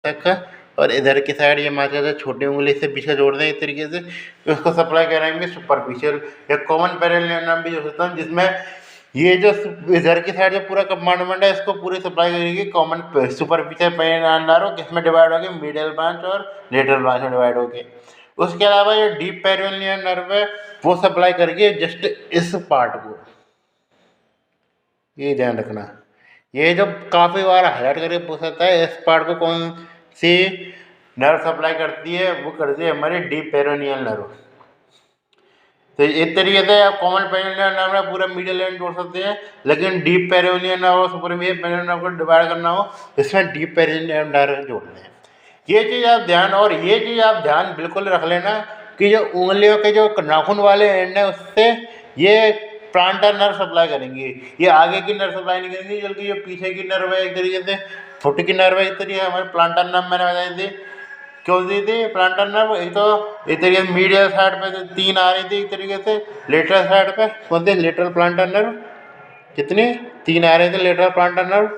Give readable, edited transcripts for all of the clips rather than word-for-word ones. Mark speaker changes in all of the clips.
Speaker 1: तक का, और इधर की साइड ये मान के छोटी उंगली से पीछे जोड़ दें इस तरीके से, तो इसको सप्लाई कराएंगे सुपरफिशियल या कॉमन पेरिनियल नर्व भी जो होता है, जिसमें ये जो इधर की साइड जो पूरा कंपार्टमेंट है इसको पूरी सप्लाई करेगी कॉमन सुपरफिशियल पेरिनियल नर्व, किसमें डिवाइड होगी मीडियल ब्रांच और लेटरल ब्रांच में डिवाइड होगी। उसके अलावा ये डीप पेरिनियल नर्व है वो सप्लाई करेगी जस्ट इस पार्ट को, ये ध्यान रखना। ये जो काफ़ी बार हाईलाइट करके पूछ सकता है इस पार्ट को कौन सी नर्व सप्लाई करती है, वो करती है हमारी डीप पेरिनियल नर्व। तो इस तरीके से आप कॉमन पेरिनियल नर्व में पूरा मीडियल एंड जोड़ सकते हैं, लेकिन डीप पेरिनियल नर्व और सुपरफिशियल पेरिनियल नर्व को डिवाइड करना हो इसमें डीप पेरिनियल नर्व जोड़ते हैं। ये चीज़ आप ध्यान बिल्कुल रख लेना कि जो उंगलियों के जो नाखून वाले एंड है उससे ये प्लांटर नर्व सप्लाई करेंगी, ये आगे की नर्व सप्लाई नहीं करेंगी, बल्कि ये पीछे की नर्व है एक तरीके से फुट की नर्व है, इस तरीके हमारे प्लांटर नर्व मैंने बताई थी। क्यों दी थी प्लांटर नर्व, एक तो एक तरीके से मीडियल साइड पे 3 आ रही थी एक तरीके से, लेटरल साइड पे कौन थे लेटरल प्लांटर नर्व, कितने 3 आ रहे थे लेटरल प्लांटर नर्व,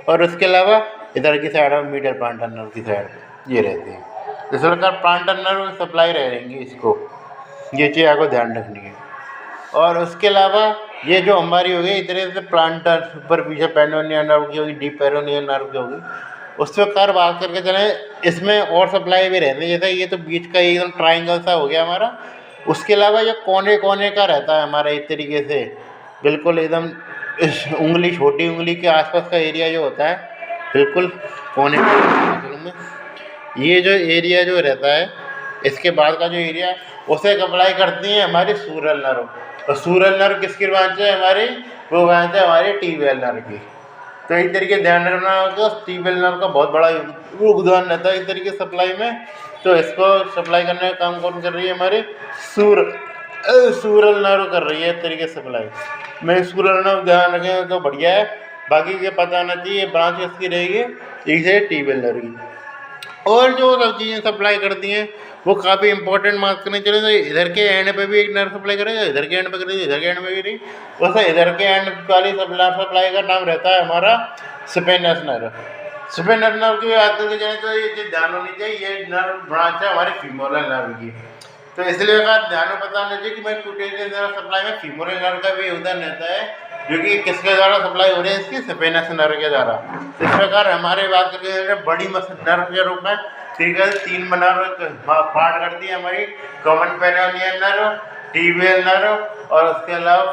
Speaker 1: और उसके अलावा इधर की साइड में मीडियल प्लांटर नर्व की साइड पे ये रहती है। इस प्रकार प्लांटर नर्व सप्लाई रहेंगी इसको, ये चीज़ आपको ध्यान रखनी है। और उसके अलावा ये जो हमारी हो गई इस तरह से प्लांटर सुपरफिशियल पेरिनियल नर्व की होगी, डीप पेरिनियल नर्व की होगी, उस प्रकार बात करके चलें इसमें और सप्लाई भी रहती है। जैसे ये तो बीच का एकदम ट्राइंगल सा हो गया हमारा, उसके अलावा ये कोने कोने का रहता है हमारा इस तरीके से बिल्कुल एकदम इस उंगली छोटी उंगली के आसपास का एरिया जो होता है बिल्कुल कोने में, ये जो एरिया जो रहता है इसके बाद का जो एरिया उसे सप्लाई करती है हमारी सूरल नर्व। और सूरल नर्व किसकी ब्रांच है हमारी, वो ब्रांच है हमारी टीबियल नर्व की। तो इस तरीके ध्यान रखना होगा, टीबियल नर्व का बहुत बड़ा योगदान रहता है इस तरीके सप्लाई में। तो इसको सप्लाई करने का काम कौन कर रही है हमारी सूरल नर्व कर रही है इस तरीके सप्लाई। मैं सूरल नर्व ध्यान रखें तो बढ़िया है, बाकी के पता आना चाहिए ब्रांच किसकी रहेगी, एक है टीबियल नर्व की। और जो सब चीज़ें सप्लाई करती हैं वो काफ़ी इंपॉर्टेंट मार्क करने चले, तो इधर के एंड पे भी एक नर्व सप्लाई करेगा, इधर के एंड पे करेगी, इधर के एंड में भी नहीं, वैसे इधर के एंड वाली सप्लाई का नाम रहता है हमारा स्पेनस नर्व। स्पेनस नर्व की बात करके चले तो ये चीज़ ध्यान होनी चाहिए, ये नर्व ब्रांच है हमारे फीमोरल नर्व की। तो इसलिए अगर ध्यान में पता होना चाहिए कि भाई क्यूटेनियस नर्व सप्लाई में फीमोरल नर्व का भी योगदान रहता है, जो कि किसके द्वारा सप्लाई हो रही है इसकी स्पेनस नर्व के द्वारा। इस प्रकार हमारे बात करके बड़ी नर्व के रूप में ठीक है 3 नर्व पार्ट करती है हमारी common peroneal nerve, tibial nerve और उसके अलावा